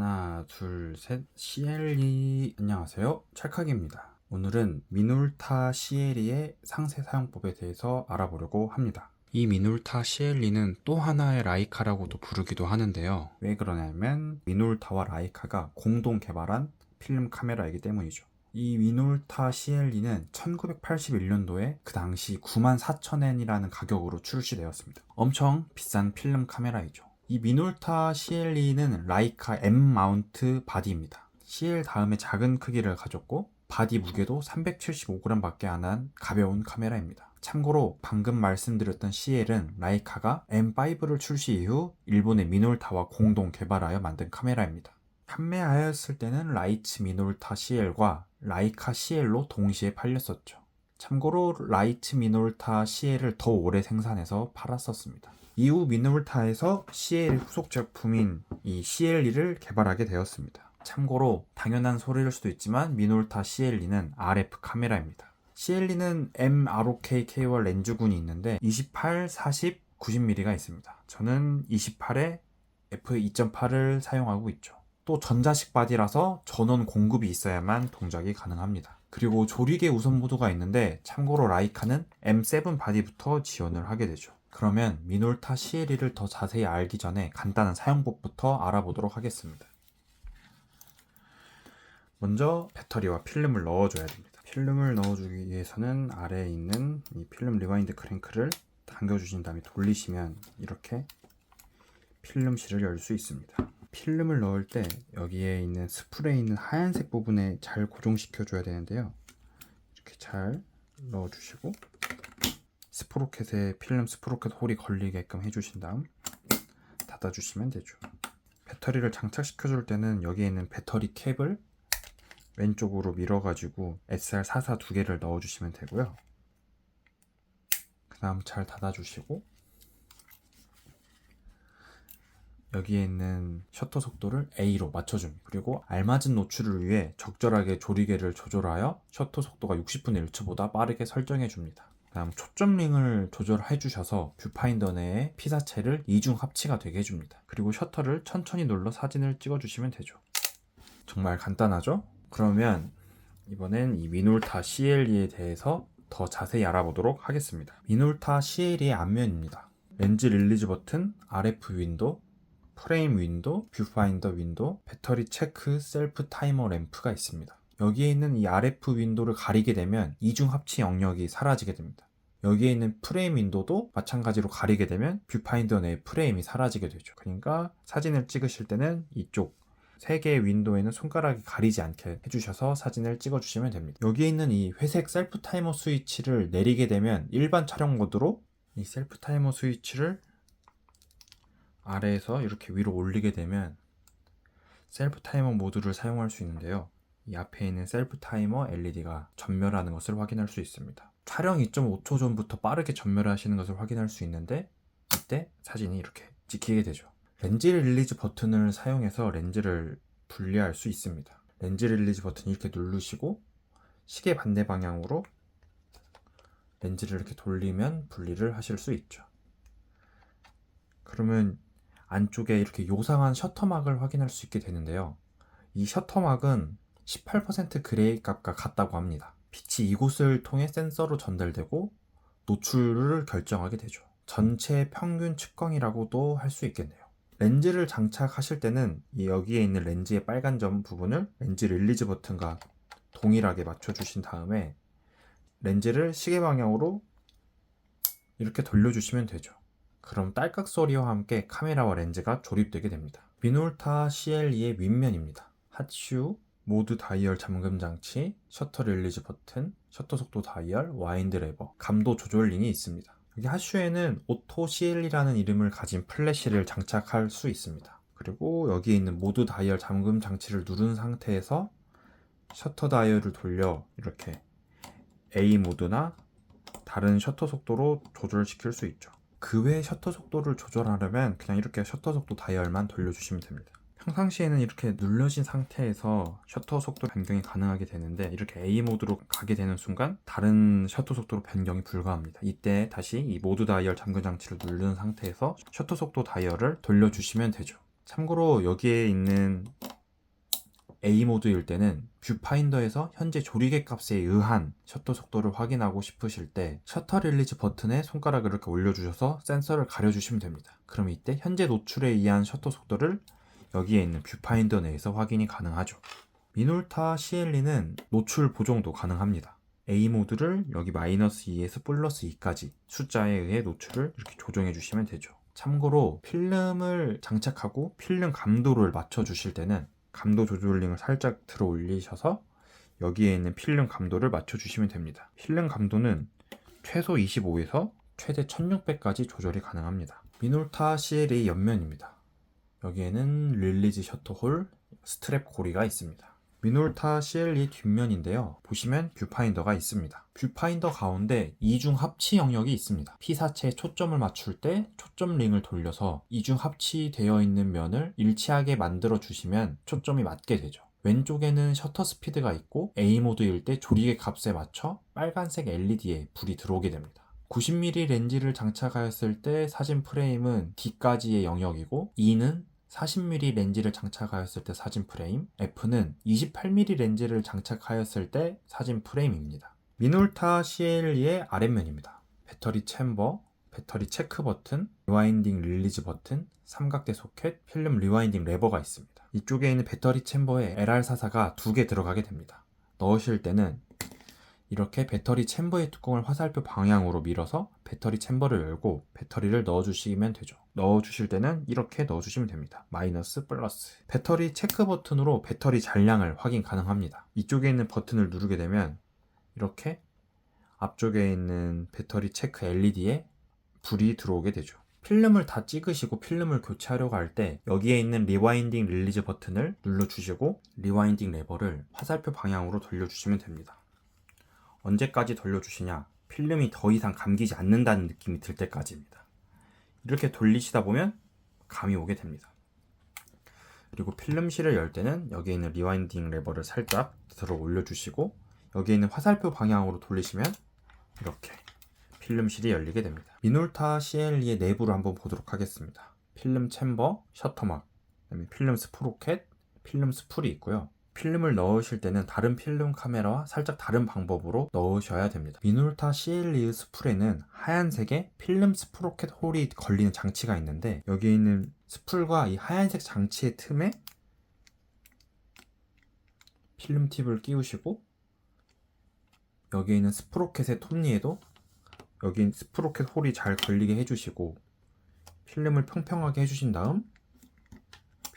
하나, 둘, 셋. CLE. 안녕하세요. 찰칵입니다. 오늘은 미놀타 CLE의 상세 사용법에 대해서 알아보려고 합니다. 이 미놀타 CLE는 또 하나의 라이카라고도 부르기도 하는데요. 왜 그러냐면 미놀타와 라이카가 공동 개발한 필름 카메라이기 때문이죠. 이 미놀타 CLE는 1981년도에 그 당시 94,000엔이라는 가격으로 출시되었습니다. 엄청 비싼 필름 카메라이죠. 이 미놀타 CLE는 라이카 M 마운트 바디입니다. CL 다음에 작은 크기를 가졌고 바디 무게도 375g 밖에 안 한 가벼운 카메라입니다. 참고로 방금 말씀드렸던 CL은 라이카가 M5를 출시 이후 일본의 미놀타와 공동 개발하여 만든 카메라입니다. 판매하였을 때는 라이츠 미놀타 CL과 라이카 CL로 동시에 팔렸었죠. 참고로 라이츠 미놀타 CL을 더 오래 생산해서 팔았었습니다. 이후 미놀타에서 CL의 후속 제품인 이 CLE를 개발하게 되었습니다. 참고로 당연한 소리일 수도 있지만 미놀타 CLE는 RF 카메라입니다. CLE는 M-ROKK와 렌즈군이 있는데 28, 40, 90mm가 있습니다. 저는 28에 f2.8을 사용하고 있죠. 또 전자식 바디라서 전원 공급이 있어야만 동작이 가능합니다. 그리고 조리개 우선 모드가 있는데 참고로 라이카는 M7 바디부터 지원을 하게 되죠. 그러면 미놀타 CLE를 더 자세히 알기 전에 간단한 사용법부터 알아보도록 하겠습니다. 먼저 배터리와 필름을 넣어줘야 됩니다. 필름을 넣어주기 위해서는 아래에 있는 이 필름 리와인드 크랭크를 당겨주신 다음에 돌리시면 이렇게 필름실을 열 수 있습니다. 필름을 넣을 때 여기에 있는 스프레이 있는 하얀색 부분에 잘 고정시켜 줘야 되는데요. 이렇게 잘 넣어주시고 스프로켓에 필름 스프로켓 홀이 걸리게끔 해주신 다음 닫아주시면 되죠. 배터리를 장착시켜 줄 때는 여기에 있는 배터리 캡을 왼쪽으로 밀어가지고 SR44 두 개를 넣어주시면 되고요. 그 다음 잘 닫아주시고 여기에 있는 셔터 속도를 A로 맞춰줍니다. 그리고 알맞은 노출을 위해 적절하게 조리개를 조절하여 셔터 속도가 60분의 1초보다 빠르게 설정해줍니다. 다음 초점링을 조절해 주셔서 뷰파인더 내에 피사체를 이중 합치가 되게 해줍니다. 그리고 셔터를 천천히 눌러 사진을 찍어주시면 되죠. 정말 간단하죠? 그러면 이번엔 이 미놀타 CLE에 대해서 더 자세히 알아보도록 하겠습니다. 미놀타 CLE의 앞면입니다. 렌즈 릴리즈 버튼, RF 윈도, 프레임 윈도, 뷰파인더 윈도, 배터리 체크, 셀프 타이머 램프가 있습니다. 여기에 있는 이 RF 윈도를 가리게 되면 이중 합치 영역이 사라지게 됩니다. 여기에 있는 프레임 윈도도 마찬가지로 가리게 되면 뷰파인더 내의 프레임이 사라지게 되죠. 그러니까 사진을 찍으실 때는 이쪽 3개의 윈도에는 손가락이 가리지 않게 해주셔서 사진을 찍어주시면 됩니다. 여기에 있는 이 회색 셀프 타이머 스위치를 내리게 되면 일반 촬영 모드로 이 셀프 타이머 스위치를 아래에서 이렇게 위로 올리게 되면 셀프 타이머 모드를 사용할 수 있는데요. 이 앞에 있는 셀프 타이머 LED가 전멸하는 것을 확인할 수 있습니다. 촬영 2.5초 전부터 빠르게 전멸하시는 것을 확인할 수 있는데 이때 사진이 이렇게 찍히게 되죠. 렌즈 릴리즈 버튼을 사용해서 렌즈를 분리할 수 있습니다. 렌즈 릴리즈 버튼 이렇게 누르시고 시계 반대 방향으로 렌즈를 이렇게 돌리면 분리를 하실 수 있죠. 그러면 안쪽에 이렇게 요상한 셔터막을 확인할 수 있게 되는데요. 이 셔터막은 18% 그레이 값과 같다고 합니다. 빛이 이곳을 통해 센서로 전달되고 노출을 결정하게 되죠. 전체 평균 측광이라고도 할 수 있겠네요. 렌즈를 장착하실 때는 여기에 있는 렌즈의 빨간 점 부분을 렌즈 릴리즈 버튼과 동일하게 맞춰주신 다음에 렌즈를 시계 방향으로 이렇게 돌려주시면 되죠. 그럼 딸깍 소리와 함께 카메라와 렌즈가 조립되게 됩니다. 미놀타 CLE의 윗면입니다. 핫슈, 모드 다이얼 잠금 장치, 셔터 릴리즈 버튼, 셔터 속도 다이얼, 와인드 레버, 감도 조절링이 있습니다. 여기 핫슈에는 오토 CLE라는 이름을 가진 플래시를 장착할 수 있습니다. 그리고 여기에 있는 모드 다이얼 잠금 장치를 누른 상태에서 셔터 다이얼을 돌려 이렇게 A 모드나 다른 셔터 속도로 조절시킬 수 있죠. 그 외에 셔터 속도를 조절하려면 그냥 이렇게 셔터 속도 다이얼만 돌려주시면 됩니다. 평상시에는 이렇게 눌러진 상태에서 셔터 속도 변경이 가능하게 되는데 이렇게 A 모드로 가게 되는 순간 다른 셔터 속도로 변경이 불가합니다. 이때 다시 이 모드 다이얼 잠금 장치를 누른 상태에서 셔터 속도 다이얼을 돌려주시면 되죠. 참고로 여기에 있는 A 모드일 때는 뷰파인더에서 현재 조리개 값에 의한 셔터 속도를 확인하고 싶으실 때 셔터 릴리즈 버튼에 손가락을 이렇게 올려주셔서 센서를 가려주시면 됩니다. 그럼 이때 현재 노출에 의한 셔터 속도를 여기에 있는 뷰파인더 내에서 확인이 가능하죠. 미놀타 CLE는 노출 보정도 가능합니다. A 모드를 여기 -2에서 +2까지 숫자에 의해 노출을 이렇게 조정해 주시면 되죠. 참고로 필름을 장착하고 필름 감도를 맞춰 주실 때는 감도 조절링을 살짝 들어 올리셔서 여기에 있는 필름 감도를 맞춰 주시면 됩니다. 필름 감도는 최소 25에서 최대 1600까지 조절이 가능합니다. 미놀타 CLE 옆면입니다. 여기에는 릴리즈 셔터 홀, 스트랩 고리가 있습니다. 미놀타 CLE 뒷면인데요. 보시면 뷰파인더가 있습니다. 뷰파인더 가운데 이중 합치 영역이 있습니다. 피사체에 초점을 맞출 때 초점 링을 돌려서 이중 합치되어 있는 면을 일치하게 만들어 주시면 초점이 맞게 되죠. 왼쪽에는 셔터 스피드가 있고 A 모드일 때 조리개 값에 맞춰 빨간색 LED에 불이 들어오게 됩니다. 90mm 렌즈를 장착하였을 때 사진 프레임은 D까지의 영역이고 E는 40mm 렌즈를 장착하였을 때 사진 프레임, F는 28mm 렌즈를 장착하였을 때 사진 프레임입니다. 미놀타 CLE의 아랫면입니다. 배터리 챔버, 배터리 체크 버튼, 리와인딩 릴리즈 버튼, 삼각대 소켓, 필름 리와인딩 레버가 있습니다. 이쪽에 있는 배터리 챔버에 LR44가 2개 들어가게 됩니다. 넣으실 때는 이렇게 배터리 챔버의 뚜껑을 화살표 방향으로 밀어서 배터리 챔버를 열고 배터리를 넣어주시면 되죠. 넣어주실 때는 이렇게 넣어주시면 됩니다. 마이너스, 플러스. 배터리 체크 버튼으로 배터리 잔량을 확인 가능합니다. 이쪽에 있는 버튼을 누르게 되면 이렇게 앞쪽에 있는 배터리 체크 LED에 불이 들어오게 되죠. 필름을 다 찍으시고 필름을 교체하려고 할 때 여기에 있는 리와인딩 릴리즈 버튼을 눌러주시고 리와인딩 레버를 화살표 방향으로 돌려주시면 됩니다. 언제까지 돌려주시냐? 필름이 더 이상 감기지 않는다는 느낌이 들 때까지입니다. 이렇게 돌리시다 보면 감이 오게 됩니다. 그리고 필름실을 열 때는 여기에 있는 리와인딩 레버를 살짝 들어 올려주시고 여기에 있는 화살표 방향으로 돌리시면 이렇게 필름실이 열리게 됩니다. 미놀타 CLE의 내부를 한번 보도록 하겠습니다. 필름 챔버, 셔터막, 그다음에 필름 스프로켓, 필름 스풀이 있고요. 필름을 넣으실 때는 다른 필름 카메라와 살짝 다른 방법으로 넣으셔야 됩니다. 미놀타 CLE 스풀에는 하얀색의 필름 스프로켓 홀이 걸리는 장치가 있는데 여기에 있는 스풀과 이 하얀색 장치의 틈에 필름 팁을 끼우시고 여기에 있는 스프로켓의 톱니에도 여기 스프로켓 홀이 잘 걸리게 해주시고 필름을 평평하게 해주신 다음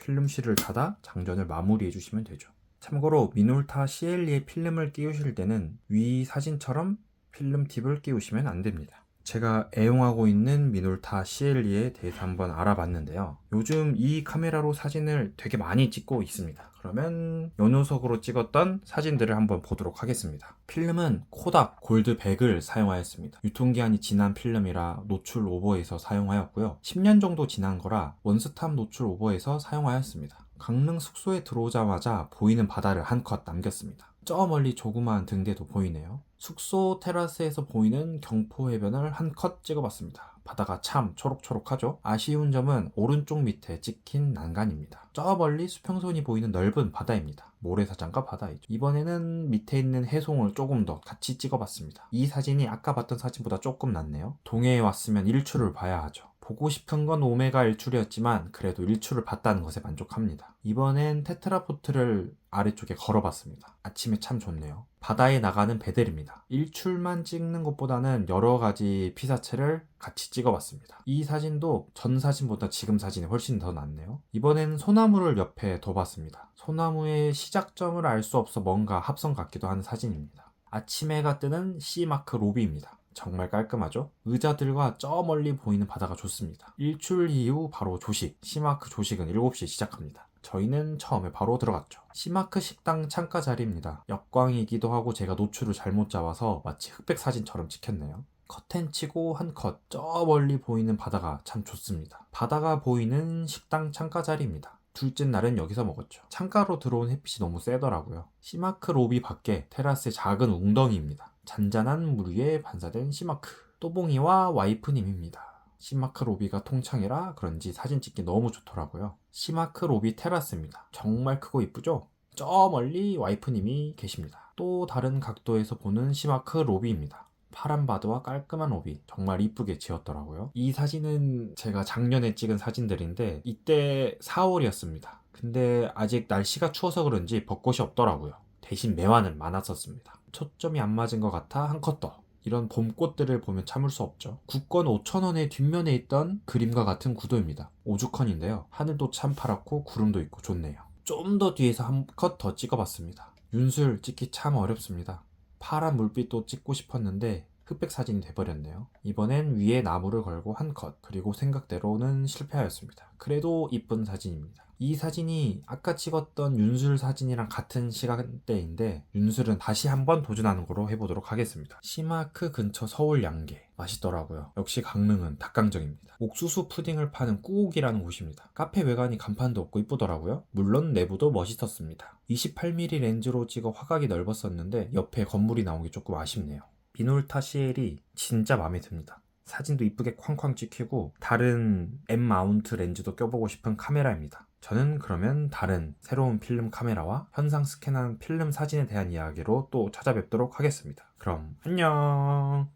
필름실을 닫아 장전을 마무리해 주시면 되죠. 참고로 미놀타 CLE에 필름을 끼우실 때는 위 사진처럼 필름 팁을 끼우시면 안 됩니다. 제가 애용하고 있는 미놀타 CLE에 대해서 한번 알아봤는데요. 요즘 이 카메라로 사진을 되게 많이 찍고 있습니다. 그러면 요 녀석으로 찍었던 사진들을 한번 보도록 하겠습니다. 필름은 코닥 골드 100을 사용하였습니다. 유통기한이 지난 필름이라 노출 오버에서 사용하였고요. 10년 정도 지난 거라 원스탑 노출 오버에서 사용하였습니다. 강릉 숙소에 들어오자마자 보이는 바다를 한 컷 남겼습니다. 저 멀리 조그마한 등대도 보이네요. 숙소 테라스에서 보이는 경포 해변을 한 컷 찍어봤습니다. 바다가 참 초록초록하죠? 아쉬운 점은 오른쪽 밑에 찍힌 난간입니다. 저 멀리 수평선이 보이는 넓은 바다입니다. 모래사장과 바다이죠. 이번에는 밑에 있는 해송을 조금 더 같이 찍어봤습니다. 이 사진이 아까 봤던 사진보다 조금 낫네요. 동해에 왔으면 일출을 봐야 하죠. 보고 싶은 건 오메가 일출이었지만 그래도 일출을 봤다는 것에 만족합니다. 이번엔 테트라포트를 아래쪽에 걸어봤습니다. 아침에 참 좋네요. 바다에 나가는 배들입니다. 일출만 찍는 것보다는 여러 가지 피사체를 같이 찍어봤습니다. 이 사진도 전 사진보다 지금 사진이 훨씬 더 낫네요. 이번엔 소나무를 옆에 둬봤습니다. 소나무의 시작점을 알 수 없어 뭔가 합성 같기도 하는 사진입니다. 아침 해가 뜨는 C마크 로비입니다. 정말 깔끔하죠? 의자들과 저 멀리 보이는 바다가 좋습니다. 일출 이후 바로 조식, C마크 조식은 7시에 시작합니다. 저희는 처음에 바로 들어갔죠. C마크 식당 창가 자리입니다. 역광이기도 하고 제가 노출을 잘못 잡아서 마치 흑백 사진처럼 찍혔네요. 커튼 치고 한 컷, 저 멀리 보이는 바다가 참 좋습니다. 바다가 보이는 식당 창가 자리입니다. 둘째 날은 여기서 먹었죠. 창가로 들어온 햇빛이 너무 세더라고요. C마크 로비 밖에 테라스의 작은 웅덩이입니다. 잔잔한 물 위에 반사된 C마크. 또봉이와 와이프님입니다. C마크 로비가 통창이라 그런지 사진 찍기 너무 좋더라고요. C마크 로비 테라스입니다. 정말 크고 이쁘죠? 저 멀리 와이프님이 계십니다. 또 다른 각도에서 보는 시마크 로비입니다. 파란 바드와 깔끔한 로비, 정말 이쁘게 지었더라고요. 이 사진은 제가 작년에 찍은 사진들인데 이때 4월이었습니다. 근데 아직 날씨가 추워서 그런지 벚꽃이 없더라고요. 대신 매화는 많았었습니다. 초점이 안 맞은 것 같아 한 컷 더. 이런 봄꽃들을 보면 참을 수 없죠. 국권 5,000원의 뒷면에 있던 그림과 같은 구도입니다. 오죽헌인데요. 하늘도 참 파랗고 구름도 있고 좋네요. 좀 더 뒤에서 한 컷 더 찍어봤습니다. 윤술 찍기 참 어렵습니다. 파란 물빛도 찍고 싶었는데 흑백 사진이 돼버렸네요. 이번엔 위에 나무를 걸고 한 컷, 그리고 생각대로는 실패하였습니다. 그래도 이쁜 사진입니다. 이 사진이 아까 찍었던 윤술 사진이랑 같은 시간대인데 윤술은 다시 한번 도전하는 거로 해보도록 하겠습니다. 시마크 근처 서울 양계 맛있더라고요. 역시 강릉은 닭강정입니다. 옥수수 푸딩을 파는 꾸옥이라는 곳입니다. 카페 외관이 간판도 없고 이쁘더라고요. 물론 내부도 멋있었습니다. 28mm 렌즈로 찍어 화각이 넓었었는데 옆에 건물이 나오기 조금 아쉽네요. 미놀타 CL이 진짜 마음에 듭니다. 사진도 이쁘게 쾅쾅 찍히고 다른 M 마운트 렌즈도 껴보고 싶은 카메라입니다. 저는 그러면 다른 새로운 필름 카메라와 현상 스캔한 필름 사진에 대한 이야기로 또 찾아뵙도록 하겠습니다. 그럼 안녕.